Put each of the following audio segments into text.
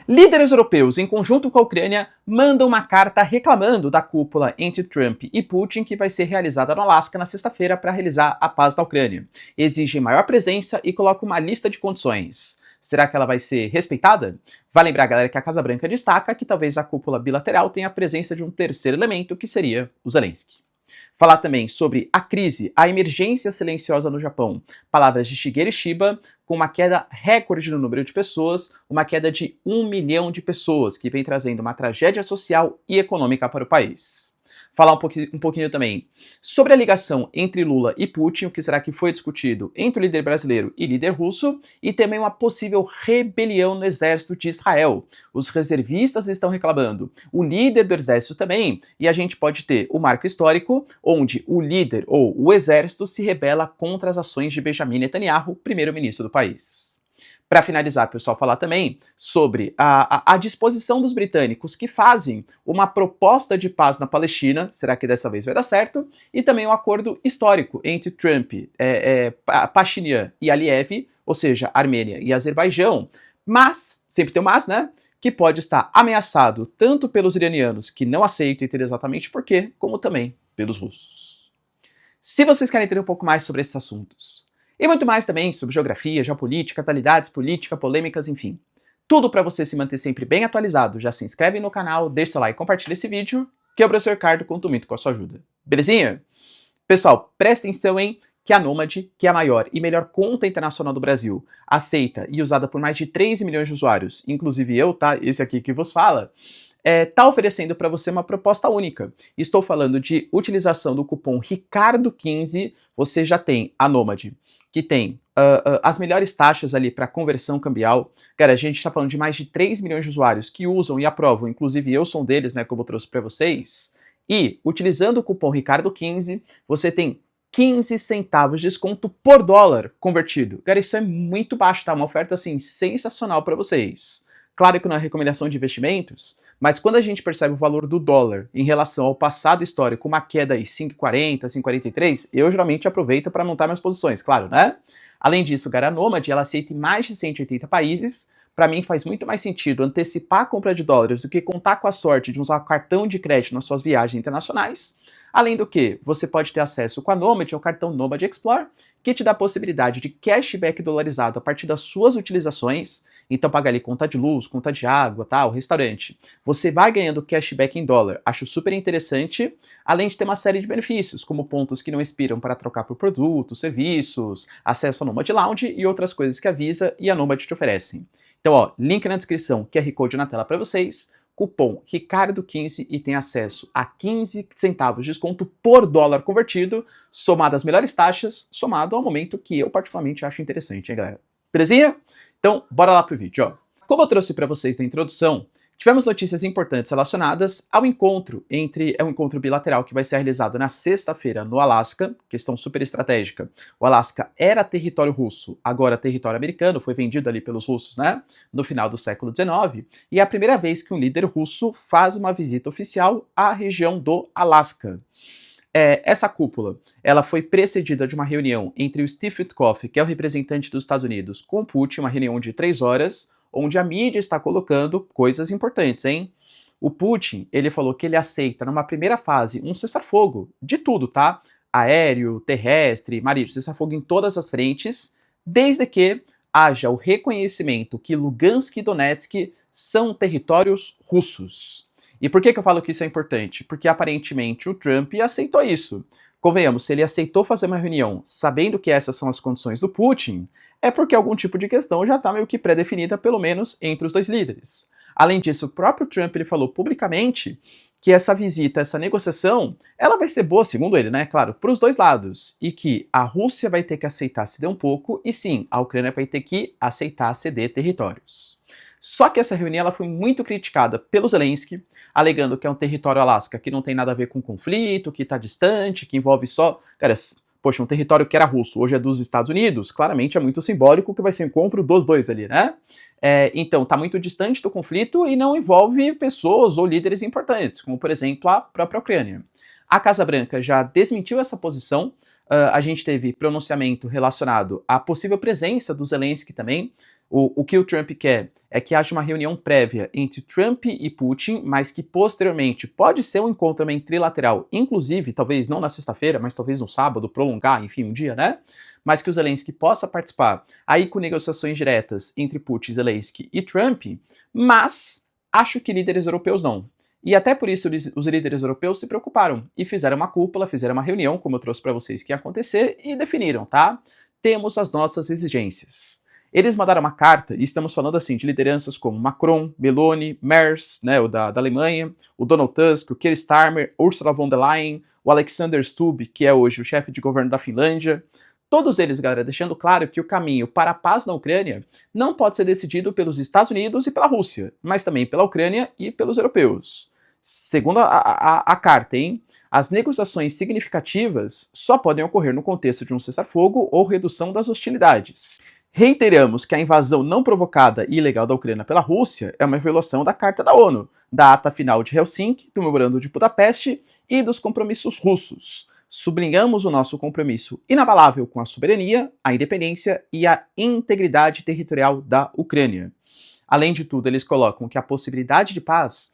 Líderes europeus, em conjunto com a Ucrânia, mandam uma carta reclamando da cúpula entre Trump e Putin que vai ser realizada no Alasca na sexta-feira para realizar a paz da Ucrânia. Exigem maior presença e colocam uma lista de condições. Será que ela vai ser respeitada? Vai lembrar, galera, que a Casa Branca destaca que talvez a cúpula bilateral tenha a presença de um terceiro elemento, que seria o Zelensky. Falar também sobre a crise, a emergência silenciosa no Japão. Palavras de Shigeru Shiba, com uma queda recorde no número de pessoas, uma queda de 1 milhão de pessoas, que vem trazendo uma tragédia social e econômica para o país. Falar um pouquinho também sobre a ligação entre Lula e Putin, o que será que foi discutido entre o líder brasileiro e líder russo, e também uma possível rebelião no exército de Israel. Os reservistas estão reclamando, o líder do exército também, e a gente pode ter o marco histórico, onde o líder ou o exército se rebela contra as ações de Benjamin Netanyahu, primeiro-ministro do país. Para finalizar, pessoal, falar também sobre a disposição dos britânicos que fazem uma proposta de paz na Palestina, será que dessa vez vai dar certo? E também um acordo histórico entre Trump, Pashinyan e Aliyev, ou seja, Armênia e Azerbaijão, mas, sempre tem um mas, né? Que pode estar ameaçado tanto pelos iranianos, que não aceitam entender exatamente por quê, como também pelos russos. Se vocês querem entender um pouco mais sobre esses assuntos, e muito mais também sobre geografia, geopolítica, atualidades, política, polêmicas, enfim. Tudo para você se manter sempre bem atualizado. Já se inscreve no canal, deixa seu like e compartilha esse vídeo, que o professor Ricardo conta muito com a sua ajuda. Belezinha? Pessoal, presta atenção, hein? Que a Nomad, que é a maior e melhor conta internacional do Brasil, aceita e usada por mais de 3 milhões de usuários, inclusive eu, tá? Esse aqui que vos fala, tá oferecendo para você uma proposta única. Estou falando de utilização do cupom RICARDO15, você já tem a Nomad, que tem as melhores taxas ali para conversão cambial. Cara, a gente está falando de mais de 3 milhões de usuários que usam e aprovam, inclusive eu sou um deles, né, como eu trouxe para vocês. E, utilizando o cupom RICARDO15, você tem 15 centavos de desconto por dólar convertido. Cara, isso é muito baixo, tá? Uma oferta, assim, sensacional para vocês. Claro que não é recomendação de investimentos, mas quando a gente percebe o valor do dólar em relação ao passado histórico, uma queda aí 5,40, 5,43, eu geralmente aproveito para montar minhas posições, claro, né? Além disso, a Nomad, ela aceita em mais de 180 países. Para mim faz muito mais sentido antecipar a compra de dólares do que contar com a sorte de usar cartão de crédito nas suas viagens internacionais. Além do que, você pode ter acesso com a Nomad ao cartão Nomad Explore, que te dá a possibilidade de cashback dolarizado a partir das suas utilizações. Então paga ali conta de luz, conta de água, tal, restaurante. Você vai ganhando cashback em dólar. Acho super interessante, além de ter uma série de benefícios, como pontos que não expiram para trocar por produtos, serviços, acesso ao Nomad Lounge e outras coisas que a Visa e a Nomad te oferecem. Então, ó, link na descrição, QR Code na tela para vocês, cupom RICARDO15 e tem acesso a 15 centavos de desconto por dólar convertido, somado às melhores taxas, somado ao momento que eu particularmente acho interessante, hein, galera? Belezinha? Então, bora lá pro vídeo, ó. Como eu trouxe para vocês na introdução, tivemos notícias importantes relacionadas ao encontro um encontro bilateral que vai ser realizado na sexta-feira no Alasca, questão super estratégica. O Alasca era território russo, agora território americano, foi vendido ali pelos russos, né, no final do século XIX, e é a primeira vez que um líder russo faz uma visita oficial à região do Alasca. Essa cúpula, ela foi precedida de uma reunião entre o Steve Witkoff, que é o representante dos Estados Unidos, com Putin, uma reunião de 3 horas, onde a mídia está colocando coisas importantes, hein? O Putin, ele falou que ele aceita, numa primeira fase, um cessar-fogo de tudo, tá? Aéreo, terrestre, marítimo, cessar-fogo em todas as frentes, desde que haja o reconhecimento que Lugansk e Donetsk são territórios russos. E por que eu falo que isso é importante? Porque aparentemente o Trump aceitou isso. Convenhamos, se ele aceitou fazer uma reunião sabendo que essas são as condições do Putin, é porque algum tipo de questão já está meio que pré-definida, pelo menos entre os dois líderes. Além disso, o próprio Trump ele falou publicamente que essa visita, essa negociação, ela vai ser boa, segundo ele, né, claro, para os dois lados, e que a Rússia vai ter que aceitar ceder um pouco, e sim, a Ucrânia vai ter que aceitar ceder territórios. Só que essa reunião ela foi muito criticada pelo Zelensky, alegando que é um território Alasca que não tem nada a ver com conflito, que está distante, que envolve só... Cara, poxa, um território que era russo, hoje é dos Estados Unidos, claramente é muito simbólico que vai ser o encontro dos dois ali, né? Então, está muito distante do conflito e não envolve pessoas ou líderes importantes, como, por exemplo, a própria Ucrânia. A Casa Branca já desmentiu essa posição, a gente teve pronunciamento relacionado à possível presença do Zelensky também. O que o Trump quer é que haja uma reunião prévia entre Trump e Putin, mas que posteriormente pode ser um encontro também trilateral, inclusive, talvez não na sexta-feira, mas talvez no sábado, prolongar, enfim, um dia, né? Mas que o Zelensky possa participar, aí com negociações diretas entre Putin, Zelensky e Trump, mas acho que líderes europeus não. E até por isso os líderes europeus se preocuparam e fizeram uma cúpula, fizeram uma reunião, como eu trouxe para vocês que ia acontecer, e definiram, tá? Temos as nossas exigências. Eles mandaram uma carta, e estamos falando assim de lideranças como Macron, Meloni, Merz, né, o da Alemanha, o Donald Tusk, o Keir Starmer, Ursula von der Leyen, o Alexander Stubb, que é hoje o chefe de governo da Finlândia. Todos eles, galera, deixando claro que o caminho para a paz na Ucrânia não pode ser decidido pelos Estados Unidos e pela Rússia, mas também pela Ucrânia e pelos europeus. Segundo a carta, hein? As negociações significativas só podem ocorrer no contexto de um cessar-fogo ou redução das hostilidades. Reiteramos que a invasão não provocada e ilegal da Ucrânia pela Rússia é uma violação da Carta da ONU, da Ata Final de Helsinki, do Memorando de Budapeste e dos compromissos russos. Sublinhamos o nosso compromisso inabalável com a soberania, a independência e a integridade territorial da Ucrânia. Além de tudo, eles colocam que a possibilidade de paz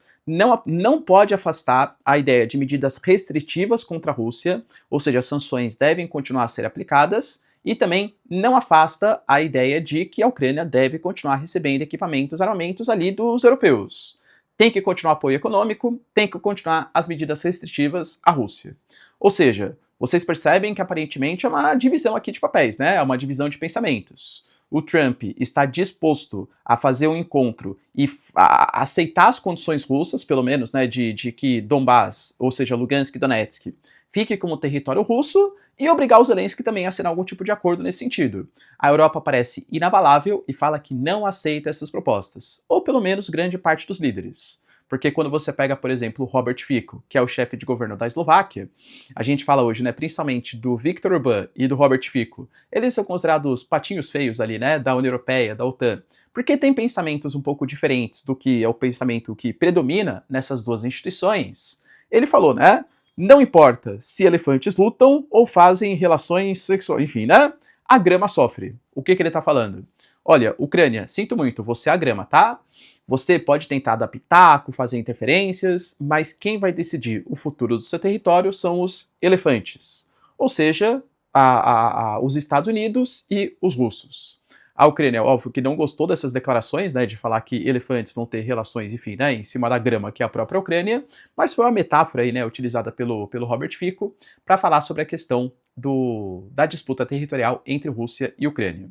não pode afastar a ideia de medidas restritivas contra a Rússia, ou seja, as sanções devem continuar a ser aplicadas, e também não afasta a ideia de que a Ucrânia deve continuar recebendo equipamentos, armamentos ali dos europeus. Tem que continuar o apoio econômico, tem que continuar as medidas restritivas à Rússia. Ou seja, vocês percebem que aparentemente é uma divisão aqui de papéis, né? É uma divisão de pensamentos. O Trump está disposto a fazer um encontro e aceitar as condições russas, pelo menos, né, de que Donbass, ou seja, Lugansk e Donetsk, fique como território russo, e obrigar o Zelensky também a assinar algum tipo de acordo nesse sentido. A Europa parece inabalável e fala que não aceita essas propostas, ou pelo menos grande parte dos líderes. Porque quando você pega, por exemplo, o Robert Fico, que é o chefe de governo da Eslováquia, a gente fala hoje, né, principalmente do Viktor Orbán e do Robert Fico, eles são considerados patinhos feios ali, né, da União Europeia, da OTAN, porque tem pensamentos um pouco diferentes do que é o pensamento que predomina nessas duas instituições. Ele falou, né, não importa se elefantes lutam ou fazem relações sexuais, enfim, né, a grama sofre. O que ele tá falando? Olha, Ucrânia, sinto muito, você é a grama, tá? Você pode tentar dar pitaco, fazer interferências, mas quem vai decidir o futuro do seu território são os elefantes. Ou seja, os Estados Unidos e os russos. A Ucrânia, óbvio, que não gostou dessas declarações, né, de falar que elefantes vão ter relações, enfim, né, em cima da grama, que é a própria Ucrânia, mas foi uma metáfora aí, né, utilizada pelo Robert Fico para falar sobre a questão da disputa territorial entre Rússia e Ucrânia.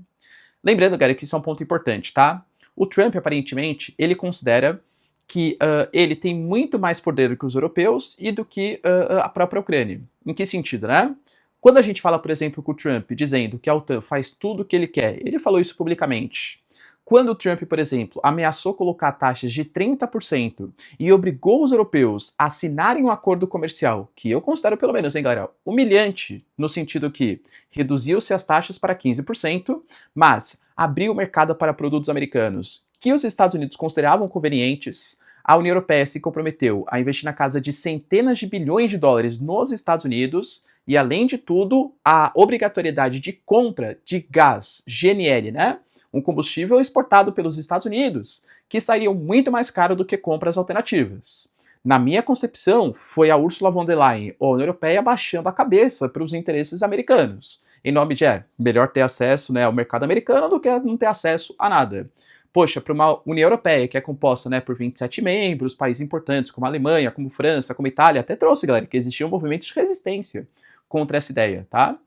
Lembrando, galera, que isso é um ponto importante, tá? O Trump, aparentemente, ele considera que ele tem muito mais poder do que os europeus e do que a própria Ucrânia. Em que sentido, né? Quando a gente fala, por exemplo, com o Trump dizendo que a OTAN faz tudo o que ele quer, ele falou isso publicamente. Quando o Trump, por exemplo, ameaçou colocar taxas de 30% e obrigou os europeus a assinarem um acordo comercial, que eu considero pelo menos, hein, galera, humilhante, no sentido que reduziu-se as taxas para 15%, mas abriu o mercado para produtos americanos que os Estados Unidos consideravam convenientes, a União Europeia se comprometeu a investir na casa de centenas de bilhões de dólares nos Estados Unidos e, além de tudo, a obrigatoriedade de compra de gás GNL, né? Um combustível exportado pelos Estados Unidos, que estaria muito mais caro do que compras alternativas. Na minha concepção, foi a Ursula von der Leyen, a União Europeia, baixando a cabeça para os interesses americanos, em nome de melhor ter acesso, né, ao mercado americano do que não ter acesso a nada. Poxa, para uma União Europeia que é composta, né, por 27 membros, países importantes como a Alemanha, como França, como Itália, até trouxe, galera, que existiam movimentos de resistência contra essa ideia, tá?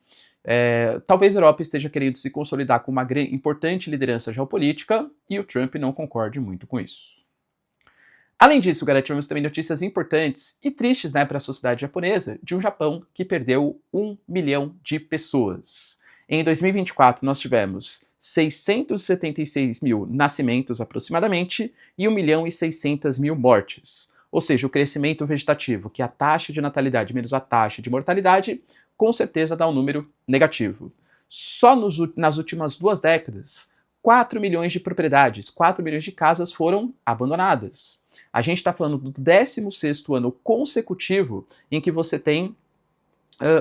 Talvez a Europa esteja querendo se consolidar com uma importante liderança geopolítica e o Trump não concorde muito com isso. Além disso, galera, tivemos também notícias importantes e tristes, né, para a sociedade japonesa, de um Japão que perdeu 1 milhão de pessoas. Em 2024, nós tivemos 676 mil nascimentos aproximadamente e 1 milhão e 600 mil mortes. Ou seja, o crescimento vegetativo, que é a taxa de natalidade menos a taxa de mortalidade, com certeza dá um número negativo. Só nas últimas 2 décadas, 4 milhões de propriedades, 4 milhões de casas foram abandonadas. A gente está falando do 16º ano consecutivo em que você tem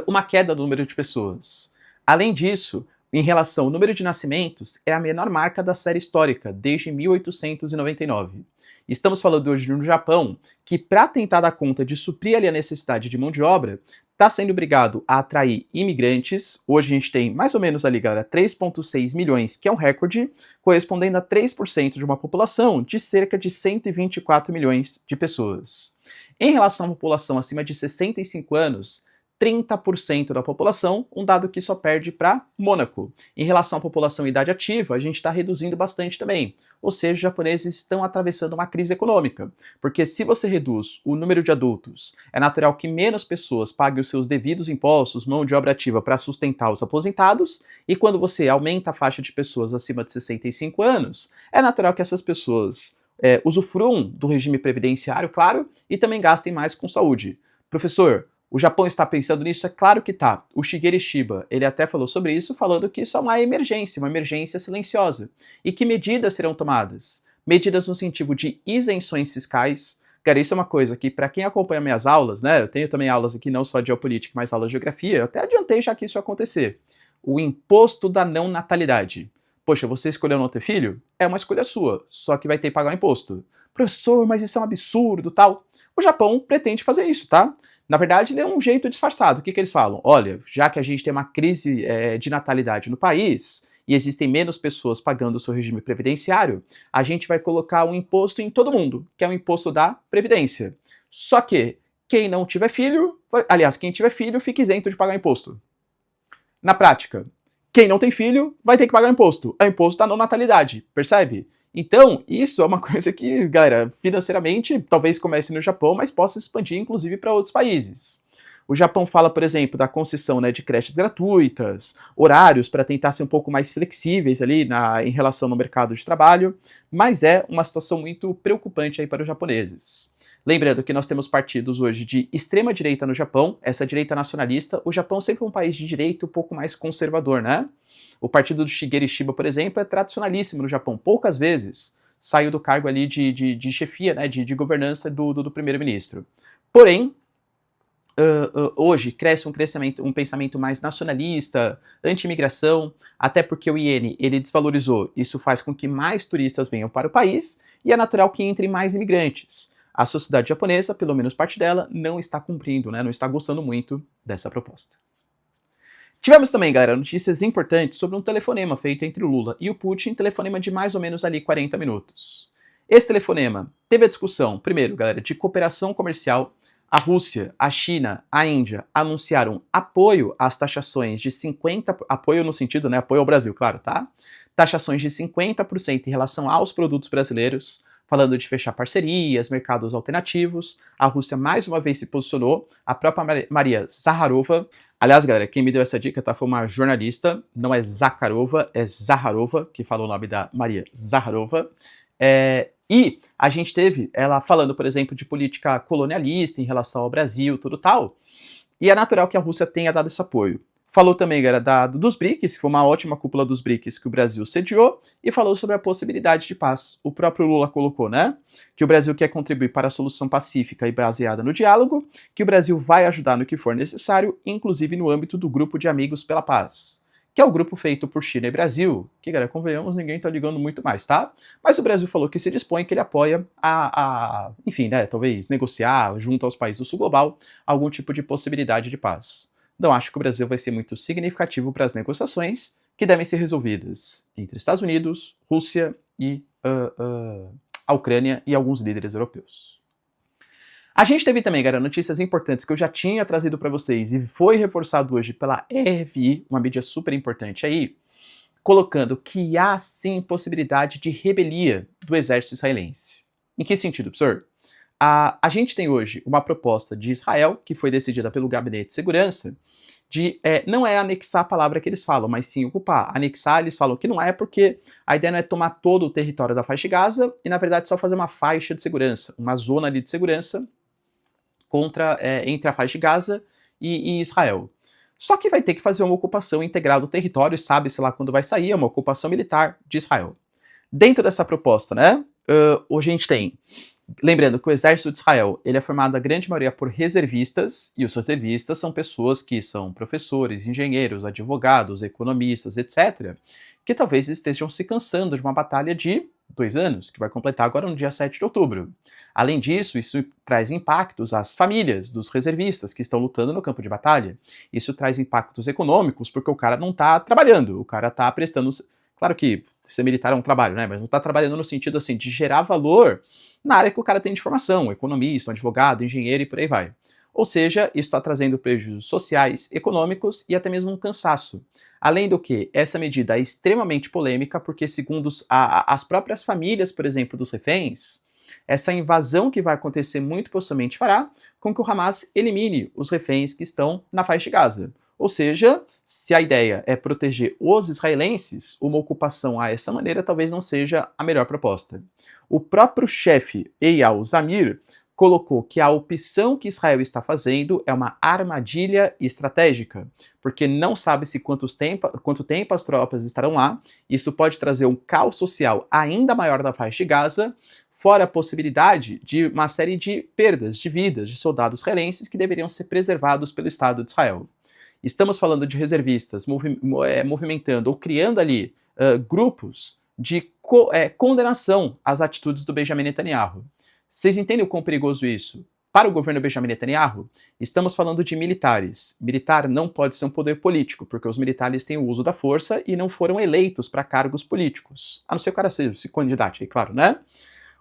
uma queda do número de pessoas. Além disso, Em relação ao número de nascimentos, é a menor marca da série histórica, desde 1899. Estamos falando hoje de um Japão que, para tentar dar conta de suprir ali a necessidade de mão de obra, está sendo obrigado a atrair imigrantes. Hoje a gente tem mais ou menos ali, galera, 3,6 milhões, que é um recorde, correspondendo a 3% de uma população de cerca de 124 milhões de pessoas. Em relação à população acima de 65 anos, 30% da população, um dado que só perde para Mônaco. Em relação à população em idade ativa, a gente está reduzindo bastante também. Ou seja, os japoneses estão atravessando uma crise econômica. Porque se você reduz o número de adultos, é natural que menos pessoas paguem os seus devidos impostos, mão de obra ativa para sustentar os aposentados, e quando você aumenta a faixa de pessoas acima de 65 anos, é natural que essas pessoas usufruam do regime previdenciário, claro, e também gastem mais com saúde. Professor, o Japão está pensando nisso? É claro que tá. O Shigeru Shiba, ele até falou sobre isso, falando que isso é uma emergência silenciosa. E que medidas serão tomadas? Medidas no sentido de isenções fiscais. Cara, isso é uma coisa que, para quem acompanha minhas aulas, né, eu tenho também aulas aqui, não só de geopolítica, mas aulas de geografia, eu até adiantei já que isso ia acontecer. O imposto da não natalidade. Poxa, você escolheu não ter filho? É uma escolha sua, só que vai ter que pagar o imposto. Professor, mas isso é um absurdo, tal. O Japão pretende fazer isso, tá? Na verdade, ele é um jeito disfarçado. O que eles falam? Olha, já que a gente tem uma crise de natalidade no país e existem menos pessoas pagando o seu regime previdenciário, a gente vai colocar um imposto em todo mundo, que é o imposto da Previdência. Só que quem não tiver filho, aliás, quem tiver filho fica isento de pagar imposto. Na prática, quem não tem filho vai ter que pagar imposto. É o imposto da não natalidade, percebe? Então, isso é uma coisa que, galera, financeiramente talvez comece no Japão, mas possa expandir inclusive para outros países. O Japão fala, por exemplo, da concessão, né, de creches gratuitas, horários para tentar ser um pouco mais flexíveis ali em relação no mercado de trabalho, mas é uma situação muito preocupante aí para os japoneses. Lembrando que nós temos partidos hoje de extrema direita no Japão, essa direita nacionalista. O Japão sempre é um país de direita um pouco mais conservador, né? O partido do Shigeru Shiba, por exemplo, é tradicionalíssimo no Japão. Poucas vezes saiu do cargo ali de chefia, né, de governança do primeiro-ministro. Porém, hoje cresce um pensamento mais nacionalista, anti-imigração, até porque o iene ele desvalorizou. Isso faz com que mais turistas venham para o país e é natural que entrem mais imigrantes. A sociedade japonesa, pelo menos parte dela, não está cumprindo, né? Não está gostando muito dessa proposta. Tivemos também, galera, notícias importantes sobre um telefonema feito entre o Lula e o Putin, telefonema de mais ou menos ali 40 minutos. Esse telefonema teve a discussão, primeiro, galera, de cooperação comercial. A Rússia, a China, a Índia anunciaram apoio às taxações de 50%, apoio no sentido, né, apoio ao Brasil, claro, tá? Taxações de 50% em relação aos produtos brasileiros, falando de fechar parcerias, mercados alternativos. A Rússia mais uma vez se posicionou, a própria Maria Zakharova. Aliás, galera, quem me deu essa dica foi uma jornalista, não é Zakharova, é Zaharova, que falou o nome da Maria Zakharova. E a gente teve ela falando, por exemplo, de política colonialista em relação ao Brasil, tudo tal. E é natural que a Rússia tenha dado esse apoio. Falou também, galera, dos BRICS, que foi uma ótima cúpula dos BRICS que o Brasil sediou, e falou sobre a possibilidade de paz. O próprio Lula colocou, né, que o Brasil quer contribuir para a solução pacífica e baseada no diálogo, que o Brasil vai ajudar no que for necessário, inclusive no âmbito do Grupo de Amigos pela Paz, que é o grupo feito por China e Brasil, que, galera, convenhamos, ninguém tá ligando muito mais, tá? Mas o Brasil falou que se dispõe, que ele apoia enfim, né, talvez negociar junto aos países do sul global algum tipo de possibilidade de paz. Não acho que o Brasil vai ser muito significativo para as negociações que devem ser resolvidas entre Estados Unidos, Rússia e a Ucrânia e alguns líderes europeus. A gente teve também, galera, notícias importantes que eu já tinha trazido para vocês e foi reforçado hoje pela RFI, uma mídia super importante aí, colocando que há sim possibilidade de rebelia do exército israelense. Em que sentido, professor? A gente tem hoje uma proposta de Israel, que foi decidida pelo Gabinete de Segurança, de não é anexar a palavra que eles falam, mas sim ocupar. Anexar, eles falam que não é, porque a ideia não é tomar todo o território da faixa de Gaza, e na verdade só fazer uma faixa de segurança, uma zona ali de segurança entre a faixa de Gaza e Israel. Só que vai ter que fazer uma ocupação integral do território, sabe-se lá quando vai sair, é uma ocupação militar de Israel. Dentro dessa proposta, né, hoje a gente tem Lembrando que o exército de Israel ele é formado a grande maioria por reservistas, e os reservistas são pessoas que são professores, engenheiros, advogados, economistas, etc., que talvez estejam se cansando de uma batalha de 2 anos, que vai completar agora no dia 7 de outubro. Além disso, isso traz impactos às famílias dos reservistas que estão lutando no campo de batalha. Isso traz impactos econômicos, porque o cara não está trabalhando, o cara está prestando. Claro que ser militar é um trabalho, né? Mas não está trabalhando no sentido assim de gerar valor na área que o cara tem de formação, economista, um advogado, engenheiro e por aí vai. Ou seja, isso está trazendo prejuízos sociais, econômicos e até mesmo um cansaço. Além do que, essa medida é extremamente polêmica, porque, segundo as próprias famílias, por exemplo, dos reféns, essa invasão que vai acontecer muito possivelmente fará com que o Hamas elimine os reféns que estão na faixa de Gaza. Ou seja, se a ideia é proteger os israelenses, uma ocupação a essa maneira talvez não seja a melhor proposta. O próprio chefe Eyal Zamir colocou que a opção que Israel está fazendo é uma armadilha estratégica, porque não sabe-se quanto tempo as tropas estarão lá, isso pode trazer um caos social ainda maior da faixa de Gaza, fora a possibilidade de uma série de perdas de vidas de soldados israelenses que deveriam ser preservados pelo Estado de Israel. Estamos falando de reservistas movimentando ou criando ali grupos de condenação às atitudes do Benjamin Netanyahu. Vocês entendem o quão perigoso isso? Para o governo Benjamin Netanyahu, estamos falando de militares. Militar não pode ser um poder político, porque os militares têm o uso da força e não foram eleitos para cargos políticos. A não ser que o cara se candidate, aí, claro, né?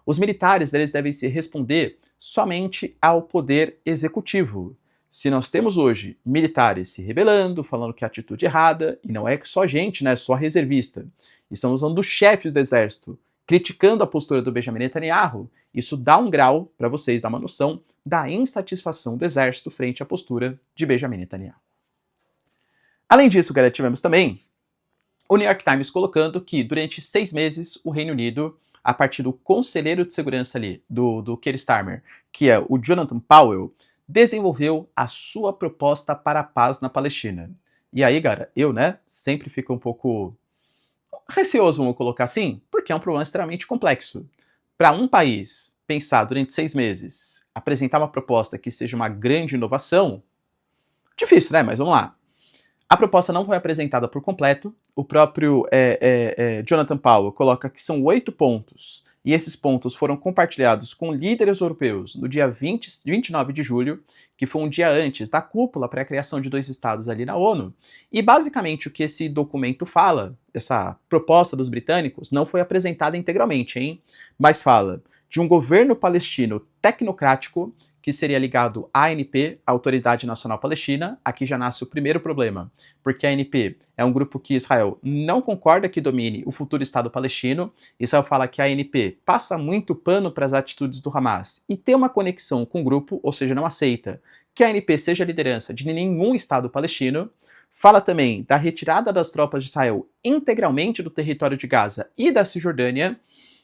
Os militares eles devem se responder somente ao poder executivo. Se nós temos hoje militares se rebelando, falando que é atitude errada, e não é só gente, né, só reservista, estamos falando dos chefes do exército, criticando a postura do Benjamin Netanyahu, isso dá um grau, para vocês, dá uma noção da insatisfação do exército frente à postura de Benjamin Netanyahu. Além disso, galera, tivemos também o New York Times colocando que durante 6 meses o Reino Unido, a partir do conselheiro de segurança ali, do Keir Starmer, que é o Jonathan Powell, desenvolveu a sua proposta para a paz na Palestina. E aí, cara, eu, sempre fico um pouco receoso, vamos colocar assim, porque é um problema extremamente complexo. Para um país pensar durante 6 meses, apresentar uma proposta que seja uma grande inovação, difícil, né? Mas vamos lá. A proposta não foi apresentada por completo. O próprio Jonathan Powell coloca que são 8 pontos, e esses pontos foram compartilhados com líderes europeus no dia 29 de julho, que foi um dia antes da cúpula para a criação de 2 estados ali na ONU. E basicamente o que esse documento fala, essa proposta dos britânicos, não foi apresentada integralmente, hein? Mas fala de um governo palestino tecnocrático que seria ligado à ANP, a Autoridade Nacional Palestina. Aqui já nasce o primeiro problema, porque a ANP é um grupo que Israel não concorda que domine o futuro Estado palestino. Israel fala que a ANP passa muito pano para as atitudes do Hamas e tem uma conexão com o grupo, ou seja, não aceita que a ANP seja a liderança de nenhum Estado palestino. Fala também da retirada das tropas de Israel integralmente do território de Gaza e da Cisjordânia,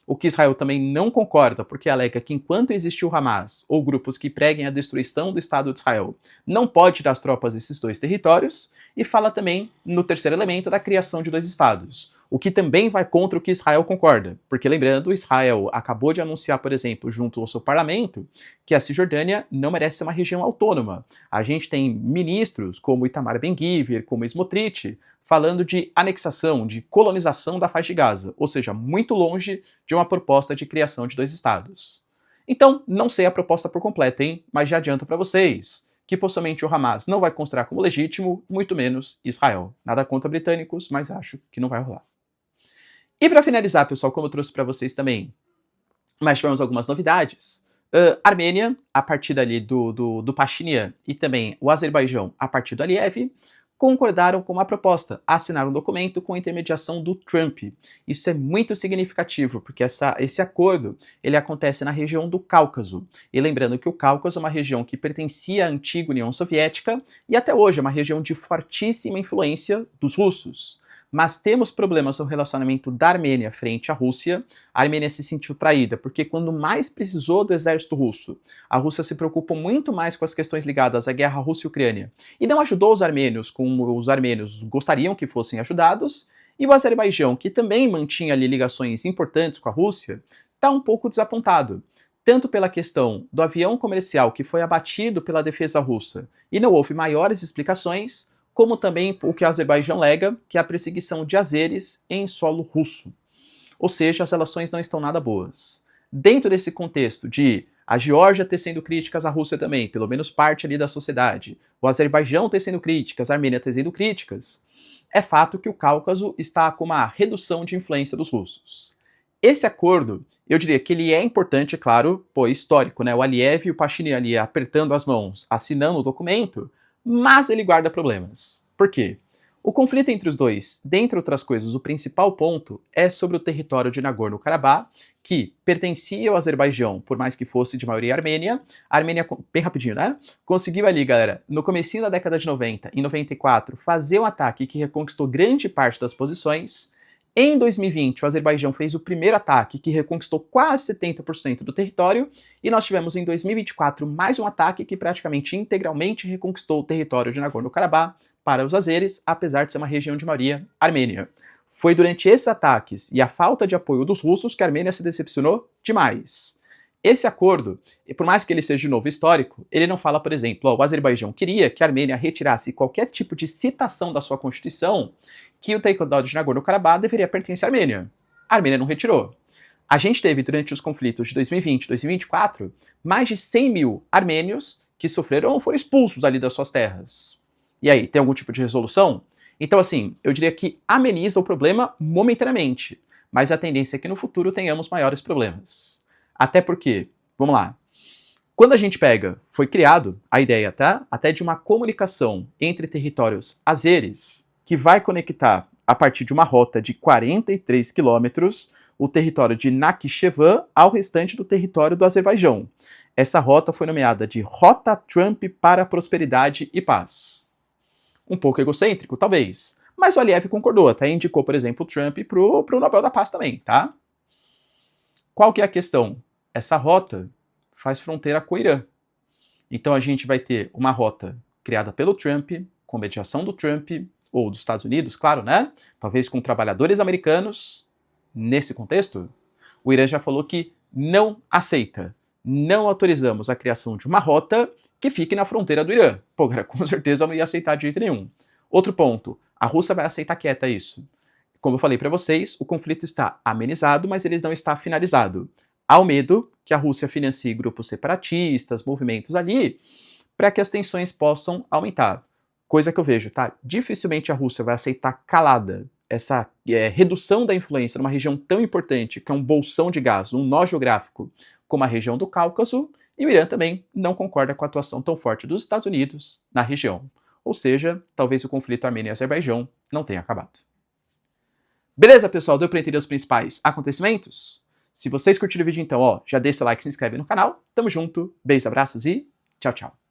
o que Israel também não concorda, porque alega que enquanto existiu o Hamas, ou grupos que preguem a destruição do Estado de Israel, não pode tirar as tropas desses 2 territórios, e fala também, no terceiro elemento, da criação de 2 estados, o que também vai contra o que Israel concorda, porque lembrando, Israel acabou de anunciar, por exemplo, junto ao seu parlamento, que a Cisjordânia não merece ser uma região autônoma. A gente tem ministros como Itamar Ben-Gvir, como Smotrich, falando de anexação, de colonização da faixa de Gaza, ou seja, muito longe de uma proposta de criação de 2 estados. Então, não sei a proposta por completo, hein? Mas já adianto para vocês que possivelmente o Hamas não vai considerar como legítimo, muito menos Israel. Nada contra britânicos, mas acho que não vai rolar. E para finalizar, pessoal, como eu trouxe para vocês também, mas tivemos algumas novidades. Armênia, a partir ali do Pashinyan, e também o Azerbaijão, a partir do Aliyev, concordaram com uma proposta, assinaram um documento com a intermediação do Trump. Isso é muito significativo, porque esse acordo ele acontece na região do Cáucaso. E lembrando que o Cáucaso é uma região que pertencia à antiga União Soviética e até hoje é uma região de fortíssima influência dos russos. Mas temos problemas no relacionamento da Armênia frente à Rússia. A Armênia se sentiu traída, porque quando mais precisou do exército russo, a Rússia se preocupou muito mais com as questões ligadas à guerra Rússia-Ucrânia e não ajudou os armênios como os armênios gostariam que fossem ajudados, e o Azerbaijão, que também mantinha ali ligações importantes com a Rússia, está um pouco desapontado. tanto pela questão do avião comercial que foi abatido pela defesa russa e não houve maiores explicações, como também o que o Azerbaijão alega, que é a perseguição de azeres em solo russo. Ou seja, as relações não estão nada boas. Dentro desse contexto de a Geórgia tecendo críticas à Rússia também, pelo menos parte ali da sociedade, o Azerbaijão tecendo críticas, a Armênia tecendo críticas, é fato que o Cáucaso está com uma redução de influência dos russos. Esse acordo, eu diria que ele é importante, claro, histórico, né? O Aliyev e o Pashinyan ali apertando as mãos, assinando o documento, mas ele guarda problemas. Por quê? O conflito entre os dois, dentre outras coisas, o principal ponto é sobre o território de Nagorno-Karabakh, que pertencia ao Azerbaijão, por mais que fosse de maioria armênia. A Armênia, bem rapidinho, né? Conseguiu ali, galera, no comecinho da década de 90, em 94, fazer um ataque que reconquistou grande parte das posições. Em 2020, o Azerbaijão fez o primeiro ataque, que reconquistou quase 70% do território, e nós tivemos em 2024 mais um ataque que praticamente integralmente reconquistou o território de Nagorno-Karabakh para os azeres, apesar de ser uma região de maioria armênia. Foi durante esses ataques e a falta de apoio dos russos que a Armênia se decepcionou demais. Esse acordo, por mais que ele seja de novo histórico, ele não fala, por exemplo, o Azerbaijão queria que a Armênia retirasse qualquer tipo de citação da sua constituição que o território de Nagorno-Karabakh deveria pertencer à Armênia. A Armênia não retirou. A gente teve, durante os conflitos de 2020 e 2024, mais de 100 mil armênios que sofreram ou foram expulsos ali das suas terras. E aí, tem algum tipo de resolução? Então, assim, eu diria que ameniza o problema momentaneamente, mas a tendência é que no futuro tenhamos maiores problemas. Até porque, vamos lá, quando a gente pega, foi criado a ideia, tá? Até de uma comunicação entre territórios azeres, que vai conectar, a partir de uma rota de 43 quilômetros, o território de Nakhchivan ao restante do território do Azerbaijão. Essa rota foi nomeada de Rota Trump para a Prosperidade e Paz. Um pouco egocêntrico, talvez, mas o Aliyev concordou, até indicou, por exemplo, o Trump pro Nobel da Paz também, tá? Qual que é a questão? Essa rota faz fronteira com o Irã. Então a gente vai ter uma rota criada pelo Trump, com mediação do Trump, ou dos Estados Unidos, claro, né? Talvez com trabalhadores americanos. Nesse contexto, o Irã já falou que não aceita. Não autorizamos a criação de uma rota que fique na fronteira do Irã. Pô, cara, com certeza não ia aceitar de jeito nenhum. Outro ponto, a Rússia vai aceitar quieta isso. Como eu falei para vocês, o conflito está amenizado, mas ele não está finalizado. Há o medo que a Rússia financie grupos separatistas, movimentos ali, para que as tensões possam aumentar. Coisa que eu vejo, tá? Dificilmente a Rússia vai aceitar calada essa redução da influência numa região tão importante, que é um bolsão de gás, um nó geográfico, como a região do Cáucaso, e o Irã também não concorda com a atuação tão forte dos Estados Unidos na região. Ou seja, talvez o conflito Armênia e Azerbaijão não tenha acabado. Beleza, pessoal? Deu para entender os principais acontecimentos? Se vocês curtiram o vídeo, então, já deixa o like, se inscreve no canal. Tamo junto, beijos, abraços e tchau, tchau.